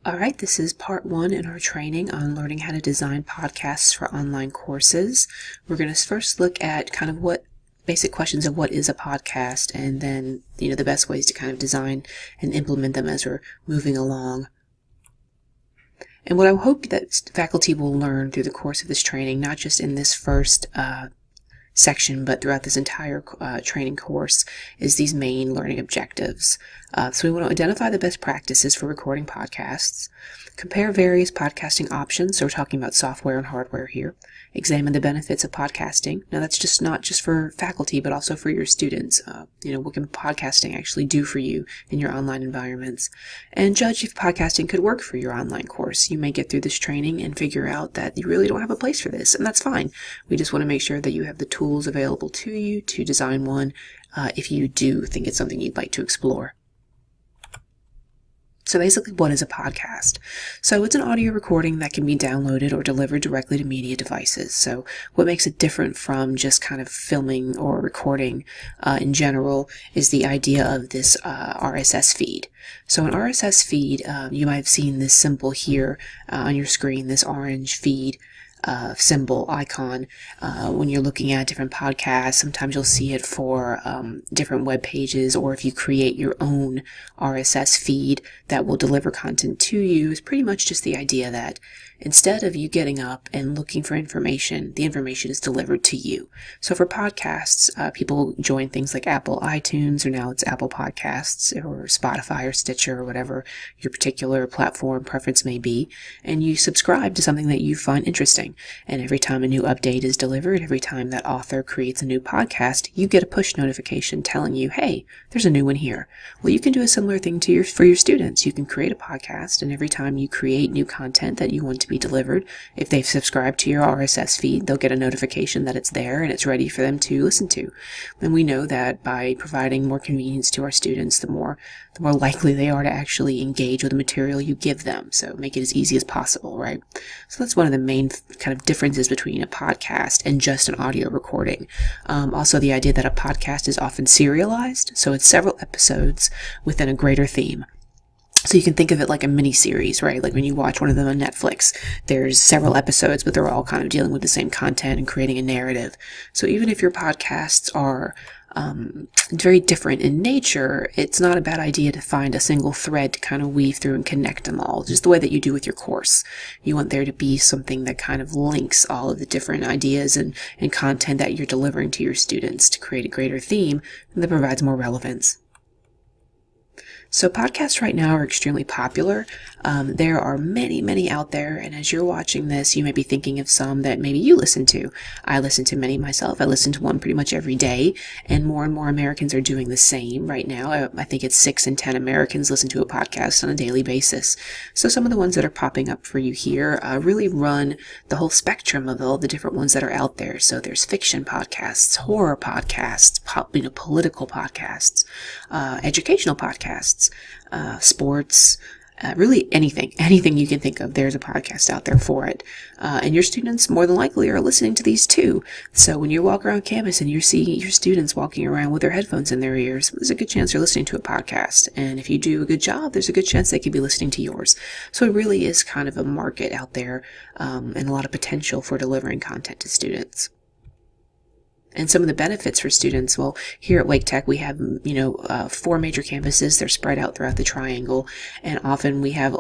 All right, this is part 1 in our training on learning how to design podcasts for online courses. We're going to first look at kind of what basic questions of what is a podcast, and then, the best ways to kind of design and implement them as we're moving along. And what I hope that faculty will learn through the course of this training, not just in this first section, but throughout this entire training course, is these main learning objectives. So we want to identify the best practices for recording podcasts, compare various podcasting options, so we're talking about software and hardware here, examine the benefits of podcasting. Now that's just not just for faculty, but also for your students. What can podcasting actually do for you in your online environments, and judge if podcasting could work for your online course. You may get through this training and figure out that you really don't have a place for this, and that's fine. We just want to make sure that you have the tools available to you to design one if you do think it's something you'd like to explore. So basically, what is a podcast? So it's an audio recording that can be downloaded or delivered directly to media devices. So what makes it different from just kind of filming or recording in general is the idea of this RSS feed. So an RSS feed, you might have seen this symbol here on your screen, this orange feed symbol icon. When you're looking at different podcasts, sometimes you'll see it for different web pages, or if you create your own RSS feed that will deliver content to you. It's pretty much just the idea that instead of you getting up and looking for information, the information is delivered to you. So for podcasts, people join things like Apple iTunes, or now it's Apple Podcasts, or Spotify, or Stitcher, or whatever your particular platform preference may be, and you subscribe to something that you find interesting. And every time a new update is delivered, every time that author creates a new podcast, you get a push notification telling you, hey, there's a new one here. Well, you can do a similar thing for your students. You can create a podcast, and every time you create new content that you want to be delivered, if they've subscribed to your RSS feed, they'll get a notification that it's there and it's ready for them to listen to. And we know that by providing more convenience to our students, the more likely they are to actually engage with the material you give them. So make it as easy as possible, right? So that's one of the main kind of differences between a podcast and just an audio recording. Also, the idea that a podcast is often serialized, so it's several episodes within a greater theme. So you can think of it like a mini-series, right? Like when you watch one of them on Netflix, there's several episodes, but they're all kind of dealing with the same content and creating a narrative. So even if your podcasts are very different in nature, it's not a bad idea to find a single thread to kind of weave through and connect them all, just the way that you do with your course. You want there to be something that kind of links all of the different ideas and content that you're delivering to your students to create a greater theme that provides more relevance. So podcasts right now are extremely popular. There are many, many out there, and as you're watching this, you may be thinking of some that maybe you listen to. I listen to many myself. I listen to one pretty much every day, and more Americans are doing the same right now. I think it's 6 in 10 Americans listen to a podcast on a daily basis. So some of the ones that are popping up for you here really run the whole spectrum of all the different ones that are out there. So there's fiction podcasts, horror podcasts, political podcasts, educational podcasts, sports, really anything you can think of. There's a podcast out there for it. And your students more than likely are listening to these too. So when you walk around campus and you're seeing your students walking around with their headphones in their ears, there's a good chance they're listening to a podcast. And if you do a good job, there's a good chance they could be listening to yours. So it really is kind of a market out there, and a lot of potential for delivering content to students. And some of the benefits for students, well, here at Wake Tech, we have, 4 major campuses. They're spread out throughout the triangle. And often we have,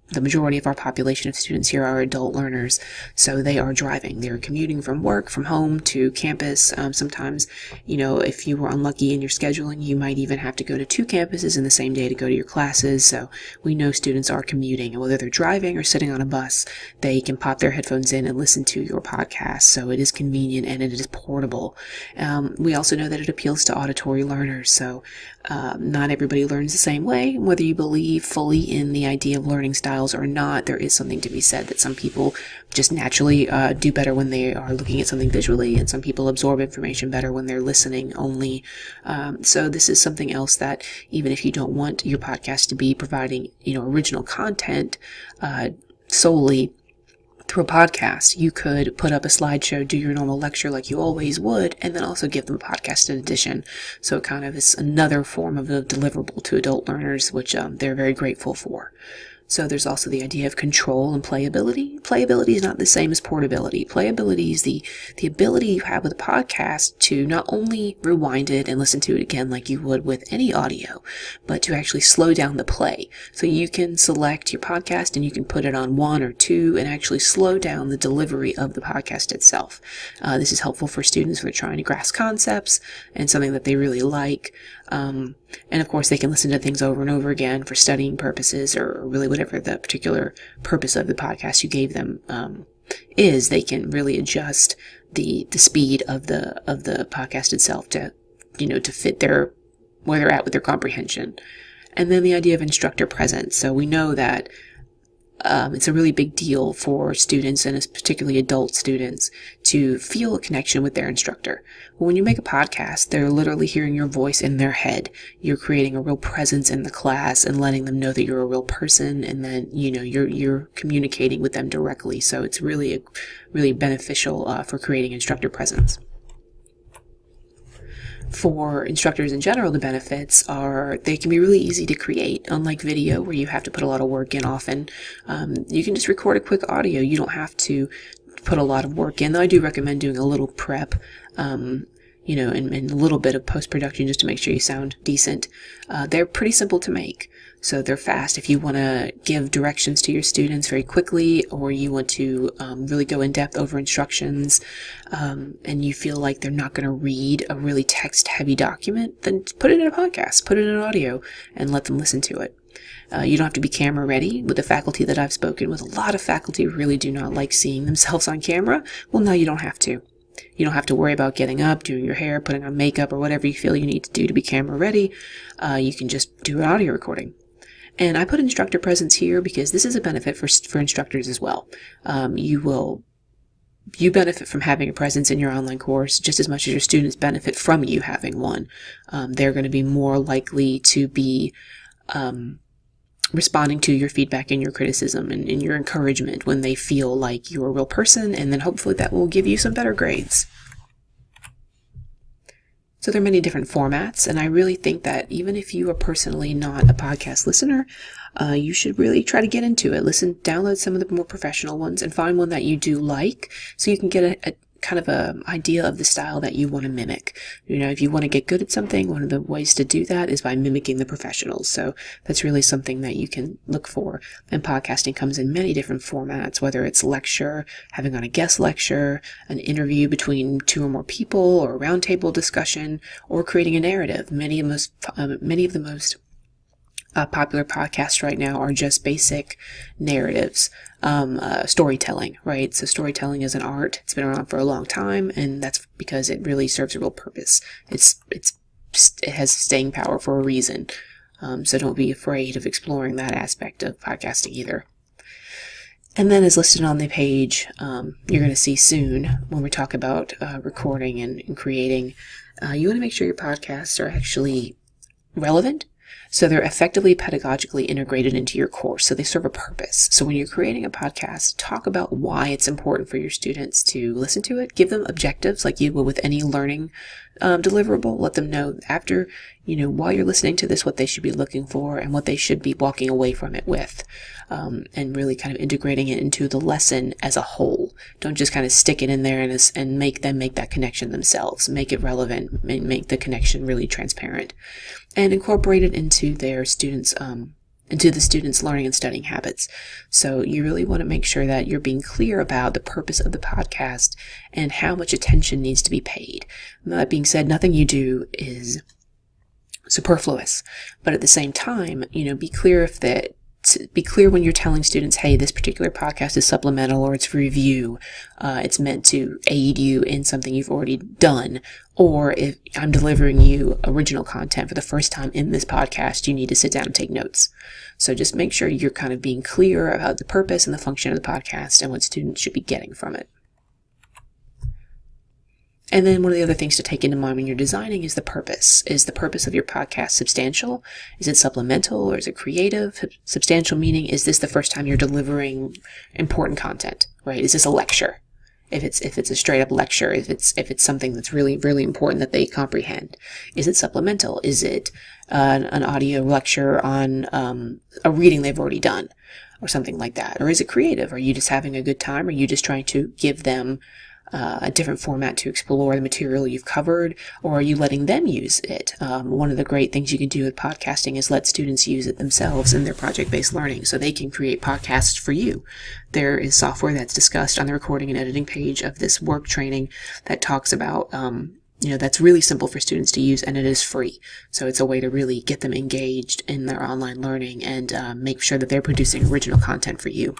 the majority of our population of students here are adult learners, so they are driving. They're commuting from work, from home to campus. Sometimes, if you were unlucky in your scheduling, you might even have to go to 2 campuses in the same day to go to your classes. So we know students are commuting, and whether they're driving or sitting on a bus, they can pop their headphones in and listen to your podcast. So it is convenient and it is portable. We also know that it appeals to auditory learners, so not everybody learns the same way. Whether you believe fully in the idea of learning styles or not, there is something to be said that some people just naturally do better when they are looking at something visually, and some people absorb information better when they're listening only. So this is something else that, even if you don't want your podcast to be providing, original content solely, through a podcast, you could put up a slideshow, do your normal lecture like you always would, and then also give them a podcast in addition. So it kind of is another form of a deliverable to adult learners, which they're very grateful for. So there's also the idea of control and playability. Playability is not the same as portability. Playability is the ability you have with a podcast to not only rewind it and listen to it again like you would with any audio, but to actually slow down the play. So you can select your podcast and you can put it on 1 or 2 and actually slow down the delivery of the podcast itself. This is helpful for students who are trying to grasp concepts and something that they really like. And of course, they can listen to things over and over again for studying purposes, or really whatever the particular purpose of the podcast you gave them is. They can really adjust the speed of the podcast itself to fit where they're at with their comprehension. And then the idea of instructor presence. So we know that it's a really big deal for students, and particularly adult students, to feel a connection with their instructor. When you make a podcast, they're literally hearing your voice in their head. You're creating a real presence in the class and letting them know that you're a real person, and then you're communicating with them directly. So it's really beneficial for creating instructor presence. For instructors in general, the benefits are they can be really easy to create. Unlike video, where you have to put a lot of work in often, you can just record a quick audio. You don't have to put a lot of work in. Though I do recommend doing a little prep, and a little bit of post-production just to make sure you sound decent. They're pretty simple to make. So they're fast. If you want to give directions to your students very quickly, or you want to really go in depth over instructions, and you feel like they're not going to read a really text-heavy document, then put it in a podcast, put it in an audio, and let them listen to it. You don't have to be camera ready. With the faculty that I've spoken with, a lot of faculty really do not like seeing themselves on camera. Well, now you don't have to. You don't have to worry about getting up, doing your hair, putting on makeup, or whatever you feel you need to do to be camera ready. You can just do an audio recording. And I put instructor presence here because this is a benefit for instructors as well. You benefit from having a presence in your online course just as much as your students benefit from you having one. They're going to be more likely to be responding to your feedback and your criticism and your encouragement when they feel like you're a real person, and then hopefully that will give you some better grades. So there are many different formats, and I really think that even if you are personally not a podcast listener, you should really try to get into it. Download some of the more professional ones and find one that you do like, so you can get a kind of a idea of the style that you want to mimic. If you want to get good at something, one of the ways to do that is by mimicking the professionals. So that's really something that you can look for. And podcasting comes in many different formats, whether it's lecture, having on a guest lecture, an interview between 2 or more people, or a roundtable discussion, or creating a narrative. Many of the most popular podcasts right now are just basic narratives, storytelling, right? So storytelling is an art. It's been around for a long time, and that's because it really serves a real purpose. It has staying power for a reason. So don't be afraid of exploring that aspect of podcasting either. And then, as listed on the page, you're going to see soon when we talk about recording and creating, you want to make sure your podcasts are actually relevant. So they're effectively pedagogically integrated into your course. So they serve a purpose. So when you're creating a podcast, talk about why it's important for your students to listen to it. Give them objectives like you would with any learning deliverable. Let them know after, while you're listening to this, what they should be looking for and what they should be walking away from it with. And really kind of integrating it into the lesson as a whole. Don't just kind of stick it in there and make them make that connection themselves. Make it relevant, make the connection really transparent, and incorporate it into their students, into the students' learning and studying habits. So you really want to make sure that you're being clear about the purpose of the podcast and how much attention needs to be paid. That being said, nothing you do is superfluous, but at the same time, be clear when you're telling students, hey, this particular podcast is supplemental or it's review. It's meant to aid you in something you've already done. Or if I'm delivering you original content for the first time in this podcast, you need to sit down and take notes. So just make sure you're kind of being clear about the purpose and the function of the podcast and what students should be getting from it. And then one of the other things to take into mind when you're designing is the purpose. Is the purpose of your podcast substantial? Is it supplemental, or is it creative? Substantial meaning, is this the first time you're delivering important content, right? Is this a lecture? If it's a straight up lecture, if it's something that's really, really important that they comprehend. Is it supplemental? Is it an audio lecture on a reading they've already done, or something like that? Or is it creative? Are you just having a good time? Are you just trying to give them a different format to explore the material you've covered, or are you letting them use it? One of the great things you can do with podcasting is let students use it themselves in their project-based learning, so they can create podcasts for you. There is software that's discussed on the recording and editing page of this work training that talks about, that's really simple for students to use, and it is free. So it's a way to really get them engaged in their online learning and make sure that they're producing original content for you.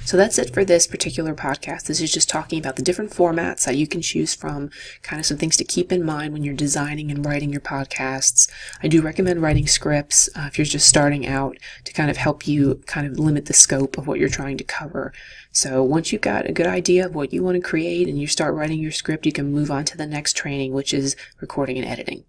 So that's it for this particular podcast. This is just talking about the different formats that you can choose from, kind of some things to keep in mind when you're designing and writing your podcasts. I do recommend writing scripts if you're just starting out, to kind of help you kind of limit the scope of what you're trying to cover. So once you've got a good idea of what you want to create and you start writing your script, you can move on to the next training, which is recording and editing.